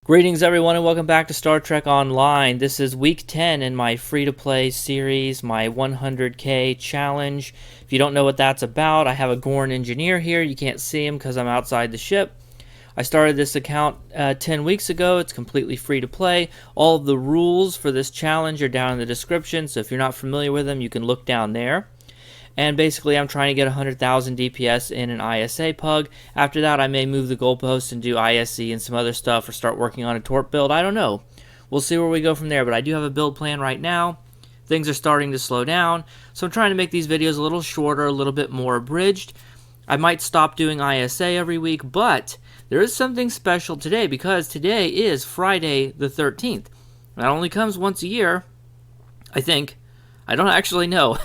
Greetings everyone and welcome back to Star Trek Online. This is week 10 in my free-to-play series, my 100k challenge. If you don't know what that's about, I have a Gorn engineer here. You can't see him because I'm outside the ship. I started this account 10 weeks ago. It's completely free to play. All of the rules for this challenge are down in the description, so if you're not familiar with them, you can look down there. And basically, I'm trying to get 100,000 DPS in an ISA pug. After that, I may move the goalpost and do ISE and some other stuff, or start working on a torp build. I don't know. We'll see where we go from there, but I do have a build plan right now. Things are starting to slow down, so I'm trying to make these videos a little shorter, a little bit more abridged. I might stop doing ISA every week, but there is something special today, because today is Friday the 13th. That only comes once a year, I think. I don't actually know.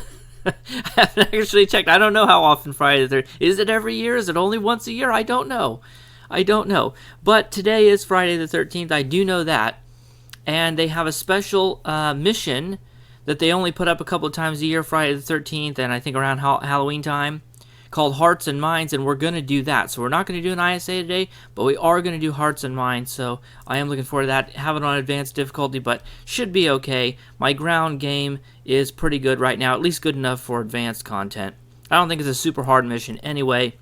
I haven't actually checked. I don't know how often Friday the 13th. Is it every year? Is it only once a year? I don't know. But today is Friday the 13th. I do know that. And they have a special mission that they only put up a couple of times a year, Friday the 13th, and I think around Halloween time, called Hearts and Minds, and we're going to do that. So we're not going to do an ISA today, but we are going to do Hearts and Minds, so I am looking forward to that. Have it on advanced difficulty, but should be okay. My ground game is pretty good right now, at least good enough for advanced content. I don't think it's a super hard mission anyway.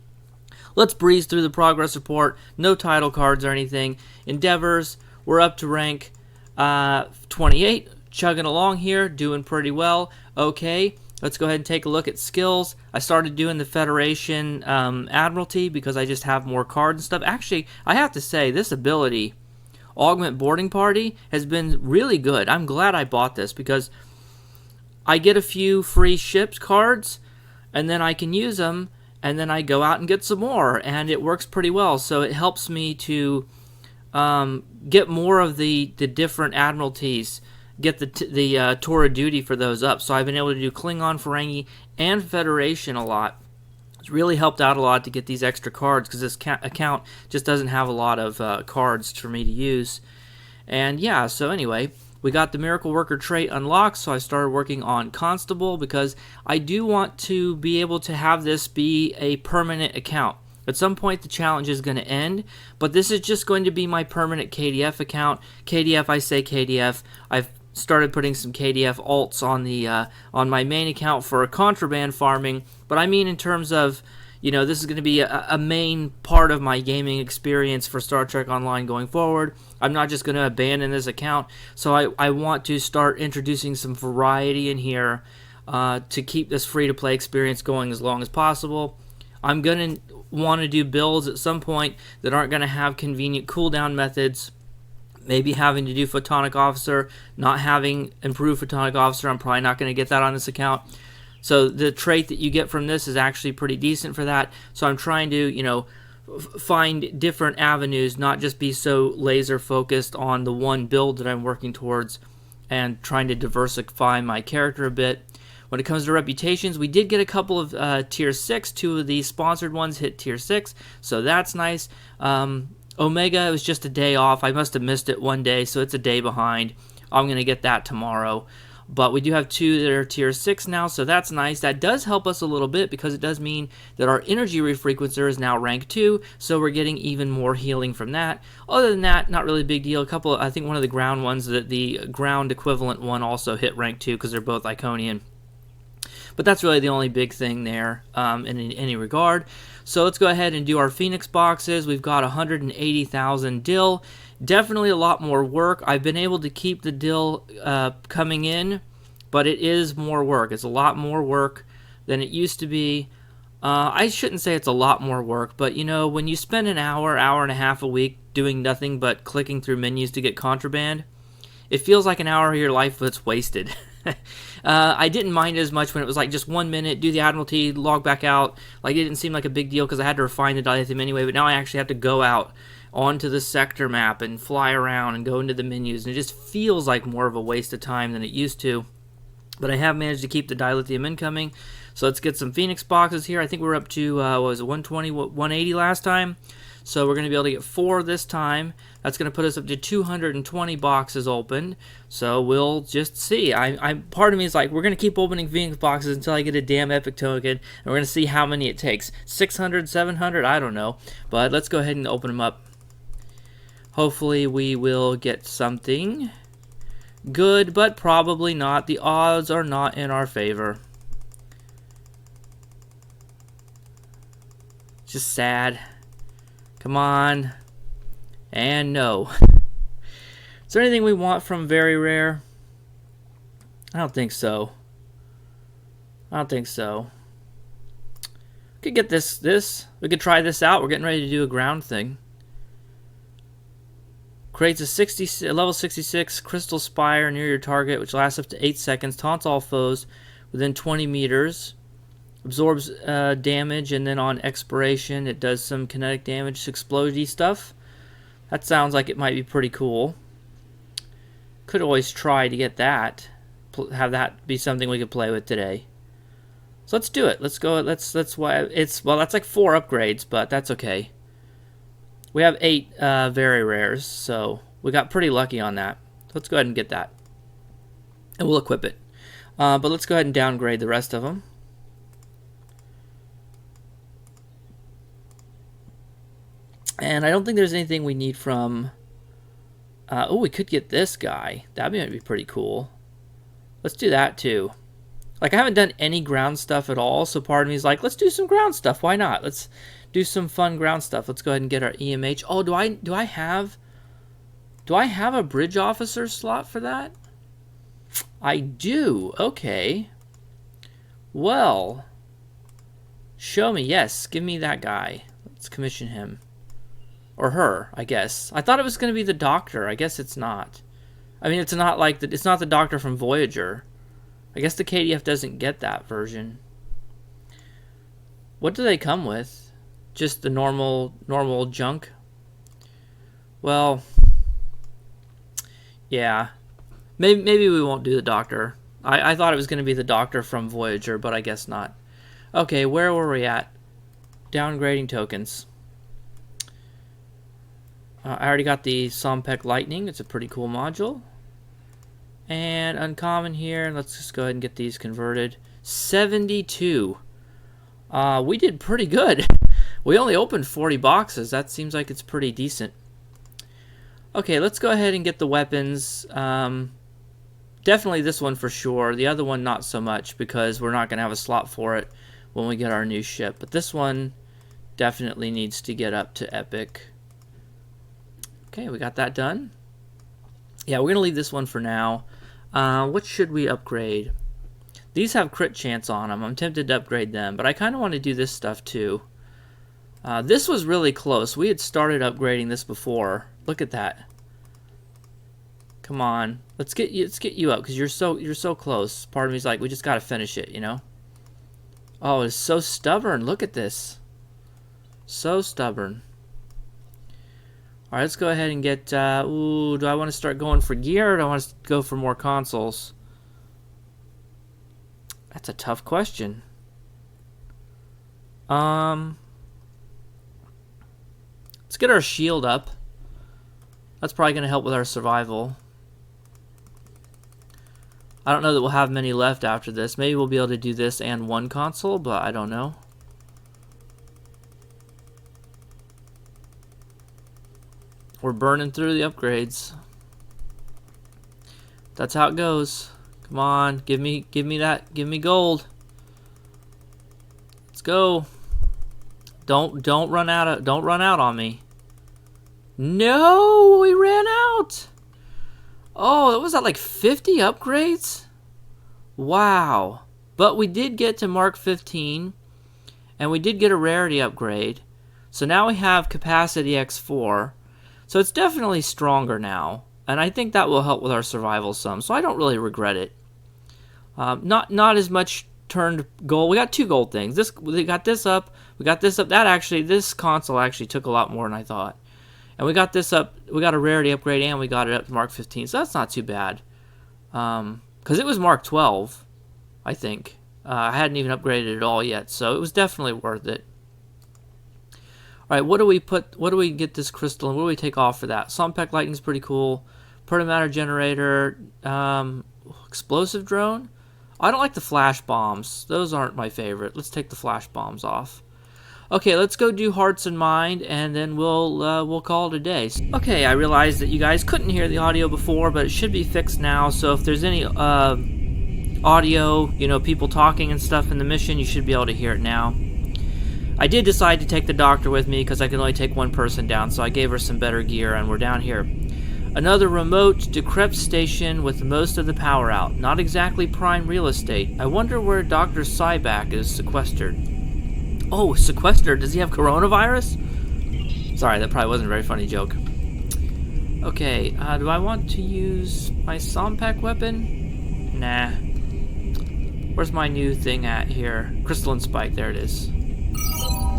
Let's breeze through the progress report. No title cards or anything. Endeavors, we're up to rank 28, chugging along here, doing pretty well. Okay. Let's go ahead and take a look at skills. I started doing the Federation Admiralty because I just have more cards and stuff. Actually, I have to say, this ability, Augment Boarding Party, has been really good. I'm glad I bought this because I get a few free ships cards, and then I can use them, and then I go out and get some more, and it works pretty well. So it helps me to get more of the different Admiralties, get the tour of duty for those up. So I've been able to do Klingon, Ferengi, and Federation a lot. It's really helped out a lot to get these extra cards because this account just doesn't have a lot of cards for me to use. And yeah, so anyway, we got the Miracle Worker trait unlocked, so I started working on Constable because I do want to be able to have this be a permanent account. At some point, the challenge is going to end, but this is just going to be my permanent KDF account. KDF, I say KDF. I've started putting some KDF alts on the on my main account for contraband farming, but I mean in terms of, you know, this is going to be a main part of my gaming experience for Star Trek Online going forward. I'm not just going to abandon this account, so I want to start introducing some variety in here to keep this free-to-play experience going as long as possible. I'm going to want to do builds at some point that aren't going to have convenient cooldown methods. Maybe having to do Photonic Officer, not having Improved Photonic Officer. I'm probably not going to get that on this account. So the trait that you get from this is actually pretty decent for that. So I'm trying to, you know, find different avenues, not just be so laser focused on the one build that I'm working towards, and trying to diversify my character a bit. When it comes to reputations, we did get a couple of tier 6. 2 of the sponsored ones hit tier 6, so that's nice. Omega, it was just a day off. I must have missed it one day, so it's a day behind. I'm going to get that tomorrow. But we do have 2 that are tier 6 now, so that's nice. That does help us a little bit because it does mean that our energy refrequencer is now rank 2, so we're getting even more healing from that. Other than that, not really a big deal. A couple, I think one of the ground ones, the ground equivalent one also hit rank 2 because they're both Iconian. But that's really the only big thing there in any regard. So let's go ahead and do our Phoenix boxes. We've got 180,000 dill. Definitely a lot more work. I've been able to keep the dill coming in, but it is more work. It's a lot more work than it used to be. I shouldn't say it's a lot more work, but you know, when you spend an hour, hour and a half a week doing nothing but clicking through menus to get contraband, it feels like an hour of your life that's wasted. I didn't mind it as much when it was like just 1 minute, do the Admiralty, log back out. Like, it didn't seem like a big deal because I had to refine the dilithium anyway, but now I actually have to go out onto the sector map and fly around and go into the menus, and it just feels like more of a waste of time than it used to. But I have managed to keep the dilithium incoming, so let's get some Phoenix boxes here. I think we were up to, what was it, 120, 180 last time? So we're going to be able to get 4 this time. That's going to put us up to 220 boxes opened. So we'll just see. Part of me is like, we're going to keep opening Phoenix boxes until I get a damn epic token, and we're going to see how many it takes. 600, 700, I don't know. But let's go ahead and open them up. Hopefully we will get something good, but probably not. The odds are not in our favor. Just sad. Come on. And no. Is there anything we want from very rare? I don't think so. I don't think so. We could get this. We could try this out. We're getting ready to do a ground thing. Creates a level 66 crystal spire near your target, which lasts up to 8 seconds. Taunts all foes within 20 meters. Absorbs damage, and then on expiration, it does some kinetic damage, explodey stuff. That sounds like it might be pretty cool. Could always try to get that. Have that be something we could play with today. So let's do it. Let's go. That's why it's that's like 4 upgrades, but that's okay. We have 8 very rares, so we got pretty lucky on that. Let's go ahead and get that, and we'll equip it. But let's go ahead and downgrade the rest of them. And I don't think there's anything we need from. Oh, we could get this guy. That might be pretty cool. Let's do that too. Like, I haven't done any ground stuff at all, so part of me is like, let's do some ground stuff. Why not? Let's do some fun ground stuff. Let's go ahead and get our EMH. Oh, do I have a bridge officer slot for that? I do. Okay. Well, show me. Yes, give me that guy. Let's commission him. Or her, I guess. I thought it was going to be the doctor. I guess it's not. I mean, it's not like it's not the doctor from Voyager. I guess the KDF doesn't get that version. What do they come with? Just the normal junk? Well, yeah. Maybe we won't do the doctor. I thought it was going to be the doctor from Voyager, but I guess not. Okay, where were we at? Downgrading tokens. I already got the Sompek Lightning. It's a pretty cool module. And uncommon here. Let's just go ahead and get these converted. 72. We did pretty good. We only opened 40 boxes. That seems like it's pretty decent. Okay, let's go ahead and get the weapons. Definitely this one for sure. The other one not so much, because we're not going to have a slot for it when we get our new ship. But this one definitely needs to get up to Epic. Okay, we got that done. Yeah, we're going to leave this one for now. What should we upgrade? These have crit chance on them. I'm tempted to upgrade them, but I kind of want to do this stuff too. This was really close. We had started upgrading this before. Look at that. Come on, let's get you up, because you're so close. Part of me's like, we just got to finish it, you know. Oh, it's so stubborn. Look at this. So stubborn. Alright, let's go ahead and get, ooh, do I want to start going for gear, or do I want to go for more consoles? That's a tough question. Let's get our shield up. That's probably going to help with our survival. I don't know that we'll have many left after this. Maybe we'll be able to do this and one console, but I don't know. We're burning through the upgrades. That's how it goes. Come on, give me that, give me gold. Let's go. Don't run out on me. No, we ran out. Oh, that was at like 50 upgrades? Wow. But we did get to Mark 15, and we did get a rarity upgrade. So now we have capacity X4. So it's definitely stronger now, and I think that will help with our survival some. So I don't really regret it. Not as much turned gold. We got 2 gold things. We got this up. We got this up. This console actually took a lot more than I thought. And we got this up. We got a rarity upgrade, and we got it up to Mark 15. So that's not too bad. Because it was Mark 12, I think. I hadn't even upgraded it at all yet, so it was definitely worth it. Alright, what do we get this crystal, and what do we take off for that? Sompek Lightning's pretty cool. Permatter generator, explosive drone. I don't like the flash bombs. Those aren't my favorite. Let's take the flash bombs off. Okay, let's go do hearts and mind, and then we'll call it a day. Okay, I realized that you guys couldn't hear the audio before, but it should be fixed now. So if there's any audio, you know, people talking and stuff in the mission, you should be able to hear it now. I did decide to take the doctor with me because I can only take one person down, so I gave her some better gear, and we're down here. Another remote, decrepit station with most of the power out. Not exactly prime real estate. I wonder where Dr. Cyback is sequestered. Oh, sequestered? Does he have coronavirus? Sorry, that probably wasn't a very funny joke. Okay, do I want to use my Sompac weapon? Nah. Where's my new thing at here? Crystalline Spike, there it is.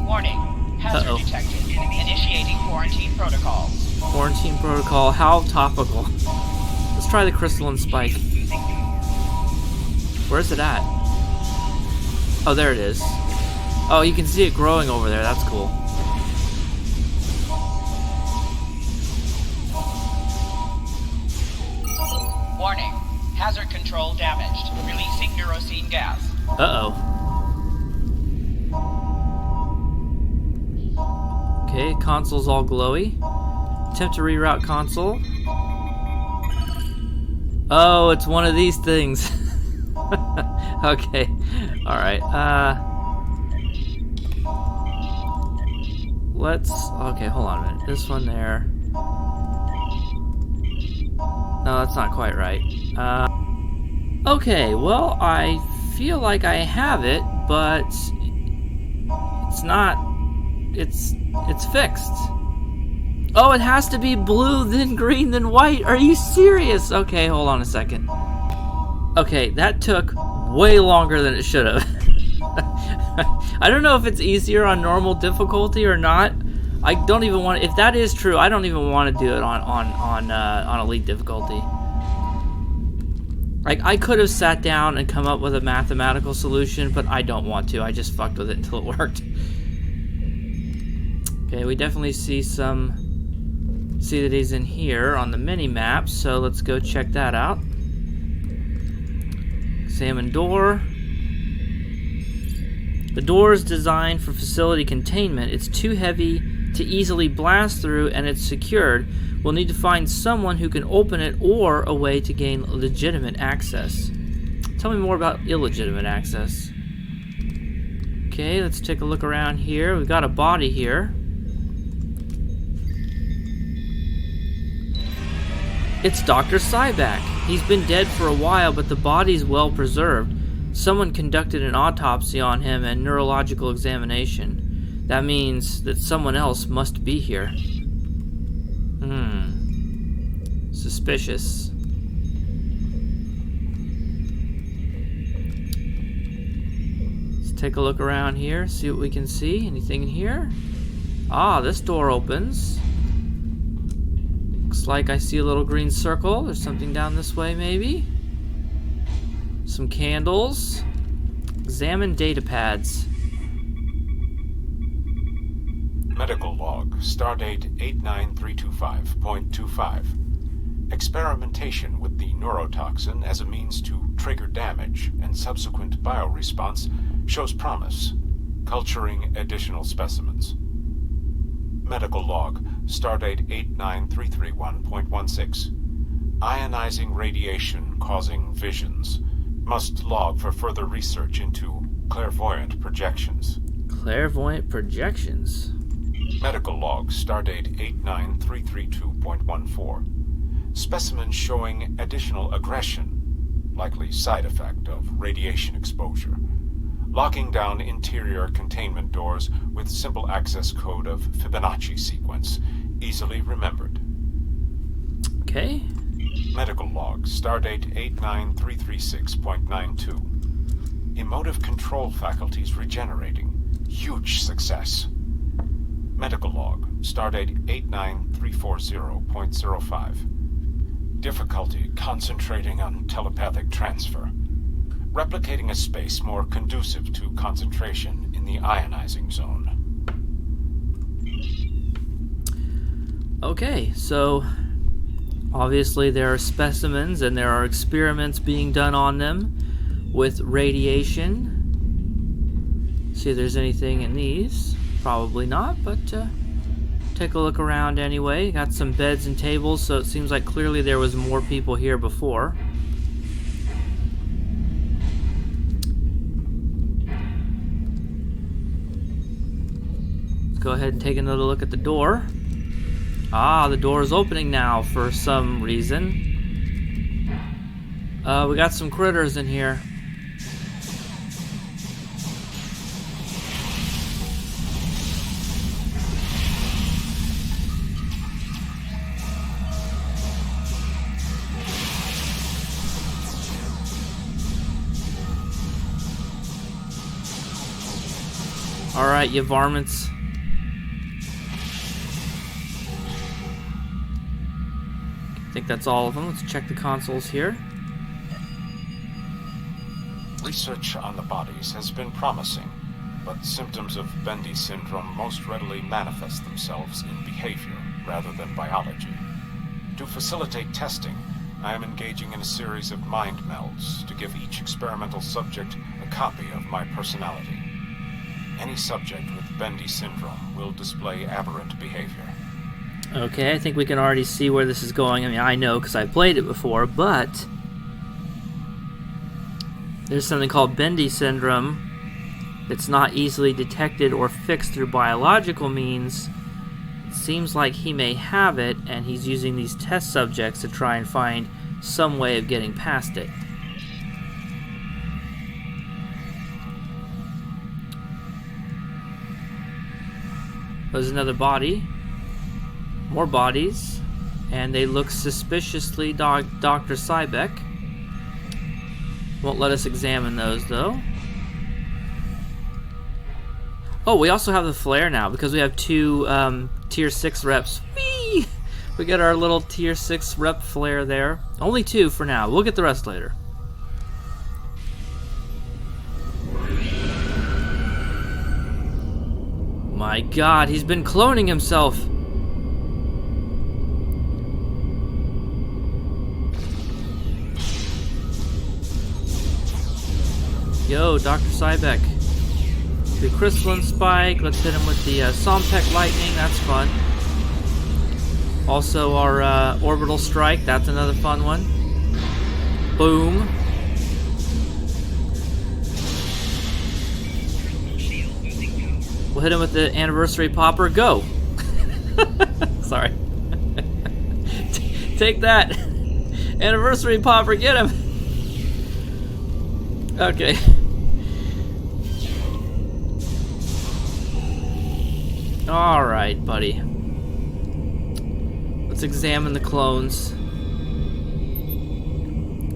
Warning. Hazard detected. Initiating quarantine protocol. Quarantine protocol. How topical. Let's try the crystalline spike. Where's it at? Oh, there it is. Oh, you can see it growing over there. That's cool. Warning. Hazard control damaged. Releasing neurocene gas. Uh-oh. Okay, console's all glowy. Attempt to reroute console. Oh, it's one of these things. Okay. Alright, okay, hold on a minute. This one there. No, that's not quite right. Okay, well, I feel like I have it, but it's not. It's fixed. Oh, it has to be blue, then green, then white. Are you serious? Okay, hold on a second. Okay, that took way longer than it should have. I don't know if it's easier on normal difficulty or not. I don't even want. If that is true, I don't even want to do it on elite difficulty. Like, I could have sat down and come up with a mathematical solution, but I don't want to. I just fucked with it until it worked. Okay, we definitely see that he's in here on the mini-map, so let's go check that out. Examine door. The door is designed for facility containment. It's too heavy to easily blast through, and it's secured. We'll need to find someone who can open it or a way to gain legitimate access. Tell me more about illegitimate access. Okay, let's take a look around here. We've got a body here. It's Dr. Cyback. He's been dead for a while, but the body's well preserved. Someone conducted an autopsy on him and neurological examination. That means that someone else must be here. Suspicious. Let's take a look around here, see what we can see. Anything in here? Ah, this door opens. Looks like I see a little green circle. There's something down this way, maybe. Some candles. Examine data pads. Medical log, stardate 89325.25. Experimentation with the neurotoxin as a means to trigger damage and subsequent bioresponse shows promise. Culturing additional specimens. Medical log, stardate 89331.16. Ionizing radiation causing visions. Must log for further research into clairvoyant projections. Clairvoyant projections. Medical log, stardate 89332.14. Specimen showing additional aggression, likely side effect of radiation exposure. Locking down interior containment doors with simple access code of Fibonacci sequence, easily remembered. Okay. Medical log, stardate 89336.92. Emotive control faculties regenerating. Huge success. Medical log, stardate 89340.05. Difficulty concentrating on telepathic transfer. Replicating a space more conducive to concentration in the ionizing zone. Okay, so obviously there are specimens and there are experiments being done on them with radiation. See if there's anything in these. Probably not, but take a look around anyway. Got some beds and tables, so it seems like clearly there was more people here before. Let's go ahead and take another look at the door. Ah, the door is opening now for some reason. We got some critters in here. Alright, you varmints. I think that's all of them. Let's check the consoles here. Research on the bodies has been promising, but symptoms of Bendy syndrome most readily manifest themselves in behavior rather than biology. To facilitate testing, I am engaging in a series of mind melds to give each experimental subject a copy of my personality. Any subject with Bendy syndrome will display aberrant behavior. Okay, I think we can already see where this is going. I mean, I know because I played it before, but there's something called Bendy syndrome that's not easily detected or fixed through biological means. It seems like he may have it, and he's using these test subjects to try and find some way of getting past it. There's another body. More bodies. And they look suspiciously Dr. Cybeck. Won't let us examine those, though. Oh, we also have the flare now, because we have two Tier 6 reps. Whee! We get our little Tier 6 rep flare there. Only two for now. We'll get the rest later. My God, he's been cloning himself. Yo, Dr. Cybeck. The crystalline spike. Let's hit him with the Sompek lightning. That's fun. Also our orbital strike. That's another fun one. Boom. We'll hit him with the anniversary popper. Go. Sorry. Take that. Anniversary popper. Get him. Okay. Alright, buddy. Let's examine the clones.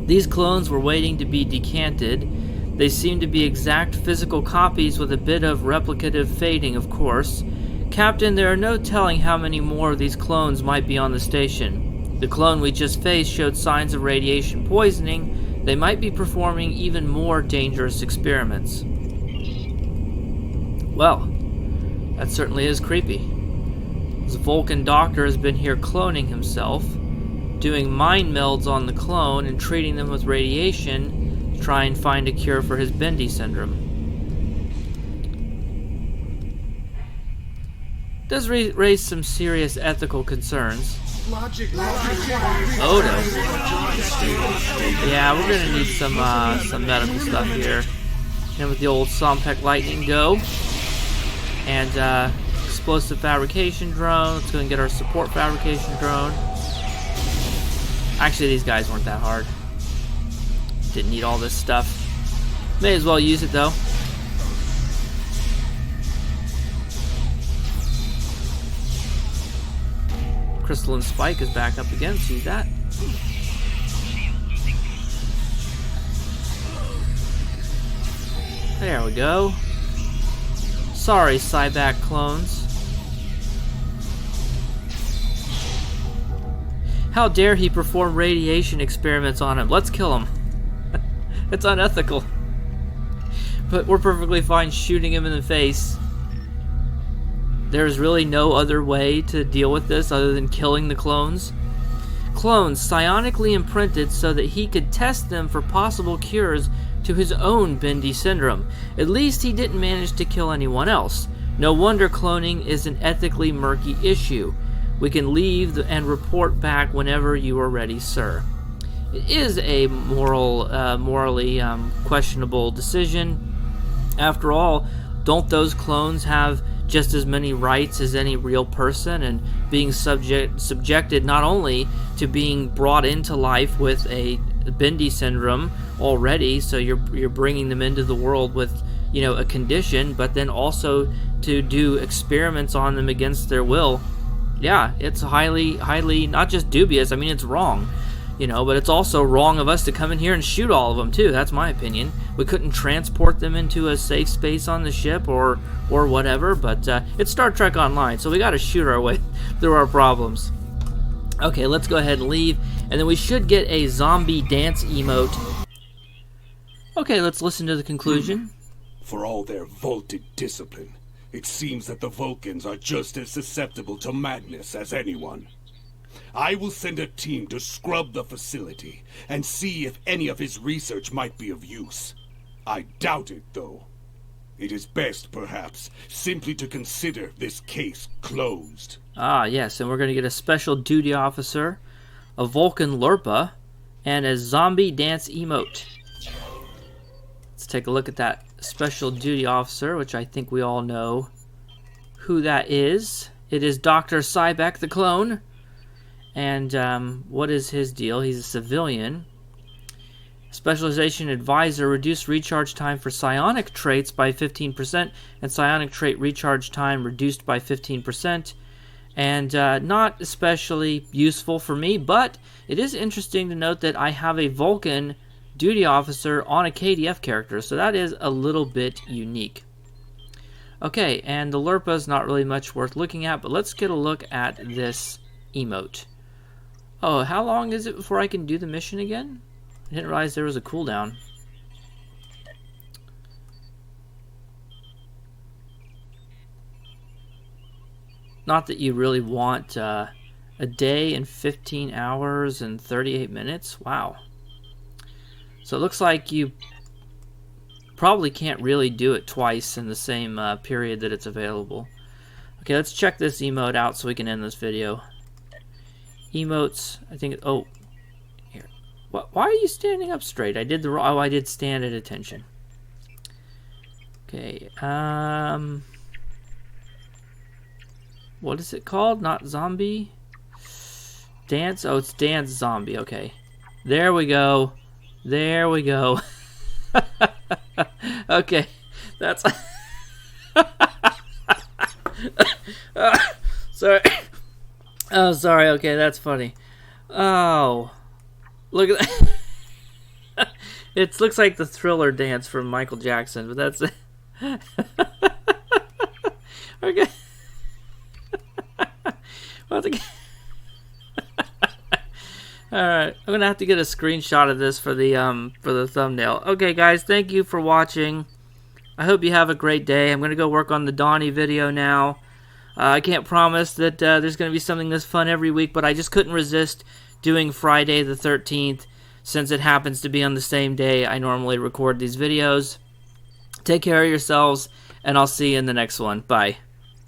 These clones were waiting to be decanted. They seem to be exact physical copies with a bit of replicative fading, of course. Captain, there are no telling how many more of these clones might be on the station. The clone we just faced showed signs of radiation poisoning. They might be performing even more dangerous experiments. Well, that certainly is creepy. This Vulcan doctor has been here cloning himself, doing mind melds on the clone and treating them with radiation to try and find a cure for his Bendy syndrome. Does raise some serious ethical concerns. Oh no. Yeah, we're gonna need some medical stuff here. And with the old Sompek lightning, go. And explosive fabrication drone. Let's go and get our support fabrication drone. Actually, these guys weren't that hard. Didn't need all this stuff. May as well use it though. Crystalline spike is back up again. See that? There we go. Sorry, Cyback clones. How dare he perform radiation experiments on him? Let's kill him. It's unethical. But we're perfectly fine shooting him in the face. There's really no other way to deal with this other than killing the clones. Clones psionically imprinted so that he could test them for possible cures to his own Bendy syndrome. At least he didn't manage to kill anyone else. No wonder cloning is an ethically murky issue. We can leave and report back whenever you are ready, sir. It is a morally questionable decision. After all, don't those clones have just as many rights as any real person, and being subjected not only to being brought into life with a Bendy syndrome already, so you're bringing them into the world with, you know, a condition, but then also to do experiments on them against their will. Yeah, it's highly not just dubious. I mean, it's wrong, you know, but it's also wrong of us to come in here and shoot all of them too. That's my opinion. We couldn't transport them into a safe space on the ship or whatever, but it's Star Trek Online, so we got to shoot our way through our problems. Okay, let's go ahead and leave, and then we should get a zombie dance emote. Okay, let's listen to the conclusion. For all their vaulted discipline, it seems that the Vulcans are just as susceptible to madness as anyone. I will send a team to scrub the facility and see if any of his research might be of use. I doubt it, though. It is best, perhaps, simply to consider this case closed. Ah, yes, and we're going to get a special duty officer, a Vulcan Lurpa, and a zombie dance emote. Let's take a look at that special duty officer, which I think we all know who that is. It is Dr. Cybeck the clone. And what is his deal? He's a civilian. Specialization advisor, reduced recharge time for psionic traits by 15%, and psionic trait recharge time reduced by 15%. And not especially useful for me, but it is interesting to note that I have a Vulcan duty officer on a KDF character, so that is a little bit unique. Okay, and the Lurpa is not really much worth looking at, but let's get a look at this emote. Oh, how long is it before I can do the mission again? I didn't realize there was a cooldown. Not that you really want a day and 15 hours and 38 minutes. Wow. So it looks like you probably can't really do it twice in the same period that it's available. Okay, let's check this emote out so we can end this video. Emotes, I think, oh, here. Why are you standing up straight? I did the wrong, oh, I did stand at attention. Okay, what is it called? Not zombie? Dance? Oh, it's dance zombie, okay. There we go. There we go. Okay, that's... Sorry. Oh, sorry. Okay, that's funny. Oh, look at that. It looks like the Thriller dance from Michael Jackson, but that's okay. All right, I'm gonna have to get a screenshot of this for the thumbnail. Okay, guys, thank you for watching. I hope you have a great day. I'm gonna go work on the Donnie video now. I can't promise that there's going to be something this fun every week, but I just couldn't resist doing Friday the 13th since it happens to be on the same day I normally record these videos. Take care of yourselves, and I'll see you in the next one. Bye.